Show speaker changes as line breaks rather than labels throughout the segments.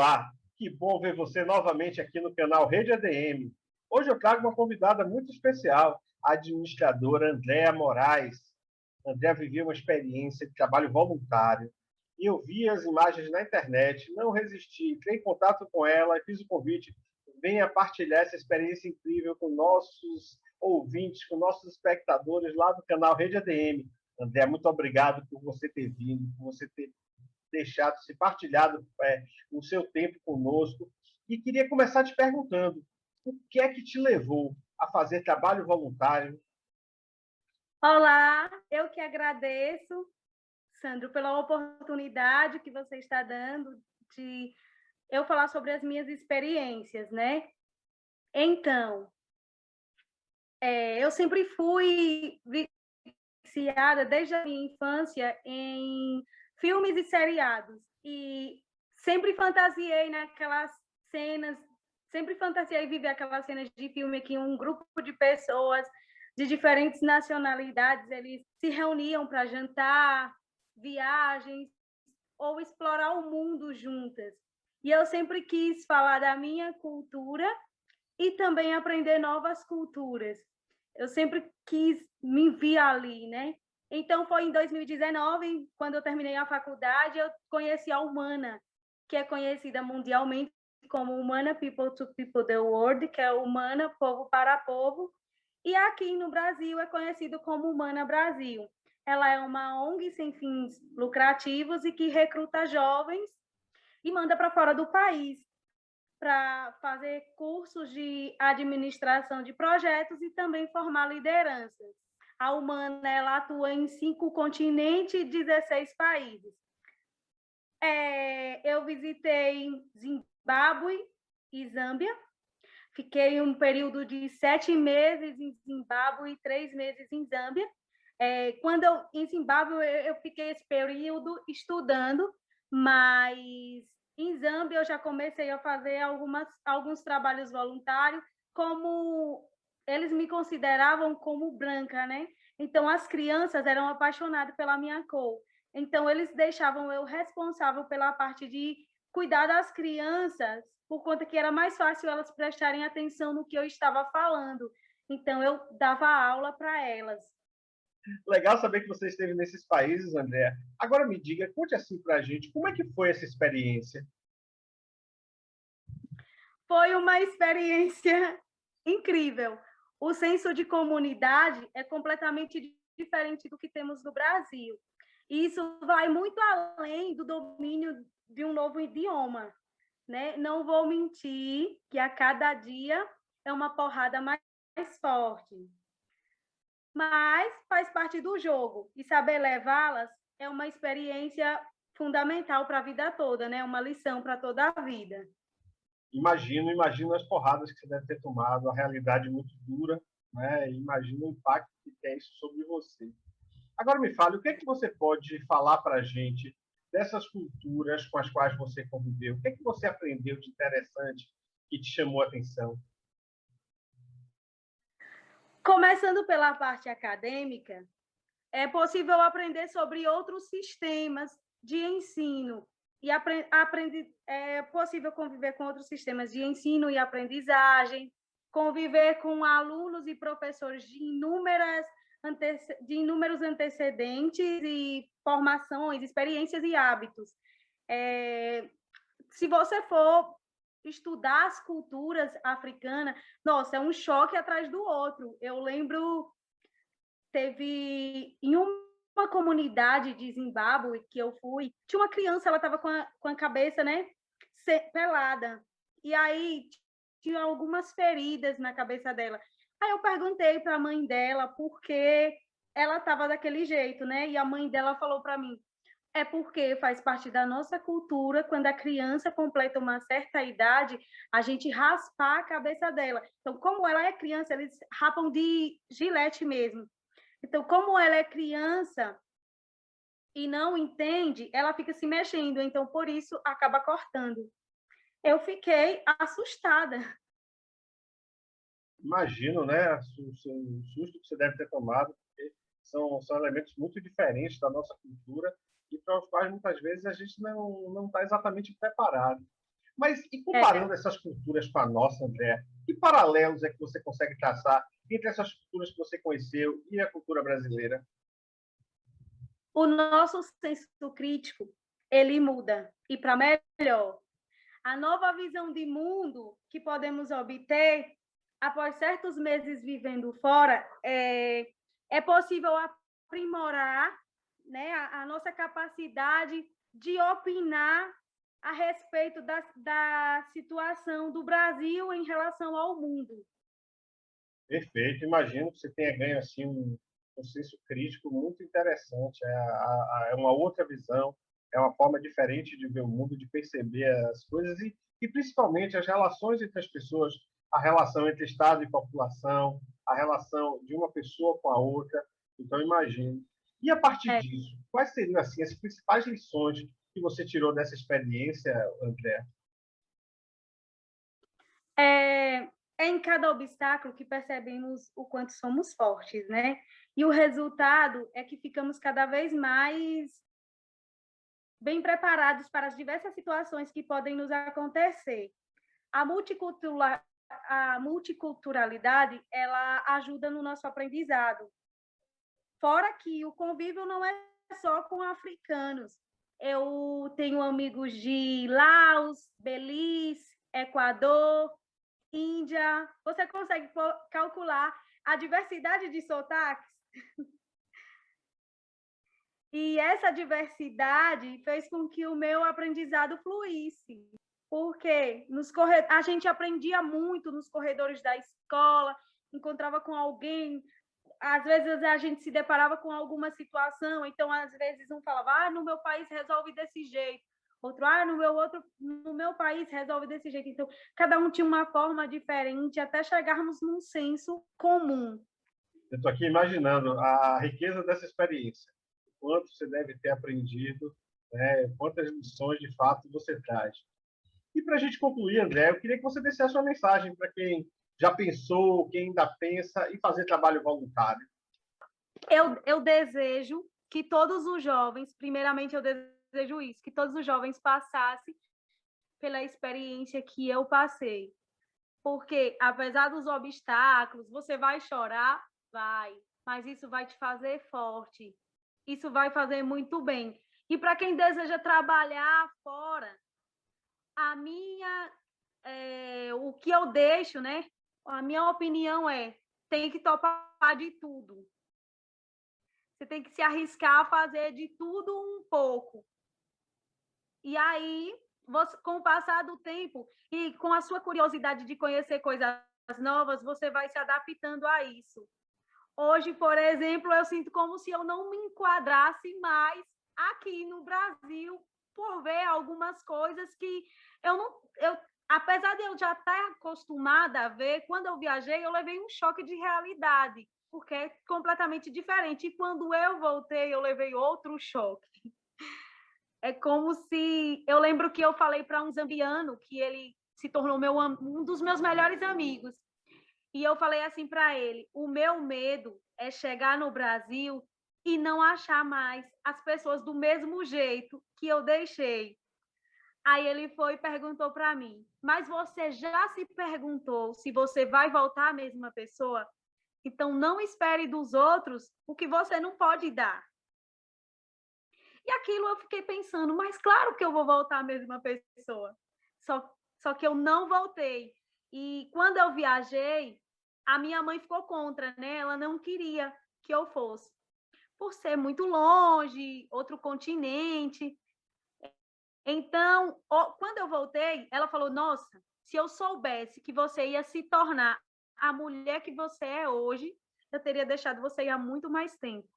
Olá, que bom ver você novamente aqui no canal Rede ADM. Hoje eu trago uma convidada muito especial, a administradora Andréa Moraes. Andréa viveu uma experiência de trabalho voluntário e eu vi as imagens na internet, não resisti, entrei em contato com ela e fiz o convite. Venha partilhar essa experiência incrível com nossos ouvintes, com nossos espectadores lá do canal Rede ADM. Andréa, muito obrigado por você ter vindo, por você ter deixado, se partilhado o seu tempo conosco. E queria começar te perguntando, o que é que te levou a fazer trabalho voluntário?
Olá, eu que agradeço, Sandro, pela oportunidade que você está dando de eu falar sobre as minhas experiências, né? Então, eu sempre fui viciada desde a minha infância em filmes e seriados e sempre fantasiei naquelas cenas, sempre fantasiei viver aquelas cenas de filme que um grupo de pessoas de diferentes nacionalidades eles se reuniam para jantar, viagens ou explorar o mundo juntas. E eu sempre quis falar da minha cultura e também aprender novas culturas. Eu sempre quis me ver ali, né? Então, foi em 2019, quando eu terminei a faculdade, eu conheci a Humana, que é conhecida mundialmente como Humana People to People the World, que é Humana Povo para Povo, e aqui no Brasil é conhecido como Humana Brasil. Ela é uma ONG sem fins lucrativos e que recruta jovens e manda para fora do país para fazer cursos de administração de projetos e também formar lideranças. A Humana ela atua em 5 continentes e 16 países. Eu visitei Zimbábue e Zâmbia. Fiquei um período de 7 meses em Zimbábue e 3 meses em Zâmbia. Em Zimbábue, eu fiquei esse período estudando, mas em Zâmbia eu já comecei a fazer alguns trabalhos voluntários, como eles me consideravam como branca, né? Então, as crianças eram apaixonadas pela minha cor. Então, eles deixavam eu responsável pela parte de cuidar das crianças, por conta que era mais fácil elas prestarem atenção no que eu estava falando. Então, eu dava aula para elas.
Legal saber que você esteve nesses países, Andréa. Agora me diga, conte assim para a gente, como é que foi essa experiência?
Foi uma experiência incrível. O senso de comunidade é completamente diferente do que temos no Brasil. E isso vai muito além do domínio de um novo idioma, né? Não vou mentir que a cada dia é uma porrada mais forte. Mas faz parte do jogo e saber levá-las é uma experiência fundamental para a vida toda, né? Uma lição para toda a vida.
Imagino as porradas que você deve ter tomado, a realidade muito dura, né? Imagino o impacto que tem isso sobre você. Agora me fale, o que é que você pode falar para a gente dessas culturas com as quais você conviveu? O que é que você aprendeu de interessante que te chamou a atenção?
Começando pela parte acadêmica, é possível aprender sobre outros sistemas de ensino e é possível conviver com outros sistemas de ensino e aprendizagem, conviver com alunos e professores de inúmeros antecedentes e formações, experiências e hábitos. Se você for estudar as culturas africanas, nossa, é um choque atrás do outro. Eu lembro, teve em uma comunidade de Zimbábue que eu fui, tinha uma criança, ela estava com a cabeça, né, pelada. E aí tinha algumas feridas na cabeça dela. Aí eu perguntei para a mãe dela por que ela estava daquele jeito, né? E a mãe dela falou para mim: é porque faz parte da nossa cultura, quando a criança completa uma certa idade, a gente raspar a cabeça dela. Então, como ela é criança, eles rapam de gilete mesmo. Então, como ela é criança e não entende, ela fica se mexendo, então por isso acaba cortando. Eu fiquei assustada.
Imagino, né, o susto que você deve ter tomado, porque são elementos muito diferentes da nossa cultura e para os quais muitas vezes a gente não está exatamente preparado. Mas, e comparando essas culturas com a nossa, André, que paralelos é que você consegue traçar entre essas culturas que você conheceu e a cultura brasileira?
O nosso senso crítico, ele muda, e para melhor. A nova visão de mundo que podemos obter após certos meses vivendo fora é possível aprimorar, né, a nossa capacidade de opinar a respeito da situação do Brasil em relação ao mundo.
Perfeito. Imagino que você tenha ganho assim um senso crítico muito interessante. É uma outra visão, é uma forma diferente de ver o mundo, de perceber as coisas e principalmente as relações entre as pessoas, a relação entre Estado e população, a relação de uma pessoa com a outra. Então, imagino. E a partir disso, quais seriam assim as principais lições que você tirou dessa experiência, André?
É em cada obstáculo que percebemos o quanto somos fortes, né? E o resultado é que ficamos cada vez mais bem preparados para as diversas situações que podem nos acontecer. A multiculturalidade, ela ajuda no nosso aprendizado. Fora que o convívio não é só com africanos. Eu tenho amigos de Laos, Belize, Equador, Índia. Você consegue calcular a diversidade de sotaques? E essa diversidade fez com que o meu aprendizado fluísse, porque a gente aprendia muito nos corredores da escola, encontrava com alguém, às vezes a gente se deparava com alguma situação, então às vezes um falava, no meu país resolve desse jeito, outro, no meu país resolve desse jeito. Então, cada um tinha uma forma diferente até chegarmos num senso comum.
Eu estou aqui imaginando a riqueza dessa experiência, quanto você deve ter aprendido, né? Quantas lições de fato você traz. E para a gente concluir, André, eu queria que você desse a sua mensagem para quem já pensou, quem ainda pensa em fazer trabalho voluntário.
Eu desejo que todos os jovens, primeiramente eu desejo isso, que todos os jovens passassem pela experiência que eu passei. Porque, apesar dos obstáculos, você vai chorar? Vai. Mas isso vai te fazer forte. Isso vai fazer muito bem. E para quem deseja trabalhar fora, o que eu deixo, né? A minha opinião tem que topar de tudo. Você tem que se arriscar a fazer de tudo um pouco. E aí, com o passar do tempo e com a sua curiosidade de conhecer coisas novas, você vai se adaptando a isso. Hoje, por exemplo, eu sinto como se eu não me enquadrasse mais aqui no Brasil por ver algumas coisas que apesar de eu já estar acostumada a ver, quando eu viajei, eu levei um choque de realidade, porque é completamente diferente. E quando eu voltei, eu levei outro choque. É como se... Eu lembro que eu falei para um zambiano, que ele se tornou um dos meus melhores amigos. E eu falei assim para ele, o meu medo é chegar no Brasil e não achar mais as pessoas do mesmo jeito que eu deixei. Aí ele foi e perguntou para mim, mas você já se perguntou se você vai voltar a mesma pessoa? Então não espere dos outros o que você não pode dar. E aquilo eu fiquei pensando, mas claro que eu vou voltar a mesma pessoa. Só que eu não voltei. E quando eu viajei, a minha mãe ficou contra, né? Ela não queria que eu fosse. Por ser muito longe, outro continente. Então, quando eu voltei, ela falou, nossa, se eu soubesse que você ia se tornar a mulher que você é hoje, eu teria deixado você ir há muito mais tempo.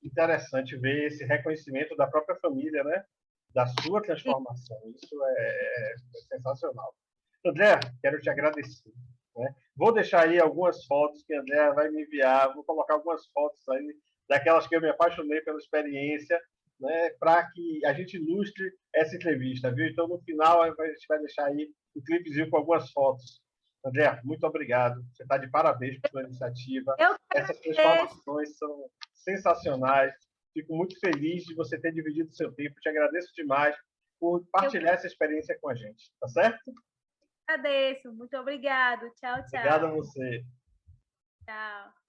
Interessante ver esse reconhecimento da própria família, né? Da sua transformação. Isso é sensacional. André, quero te agradecer. Né? Vou deixar aí algumas fotos que a André vai me enviar. Vou colocar algumas fotos aí daquelas que eu me apaixonei pela experiência, né? Para que a gente ilustre essa entrevista, viu? Então, no final, a gente vai deixar aí um clipezinho com algumas fotos. André, muito obrigado. Você está de parabéns por sua iniciativa. Essas transformações são sensacionais. Fico muito feliz de você ter dividido o seu tempo. Te agradeço demais por partilhar essa experiência com a gente, tá certo?
Agradeço. Muito obrigado. Tchau, tchau.
Obrigado a você.
Tchau.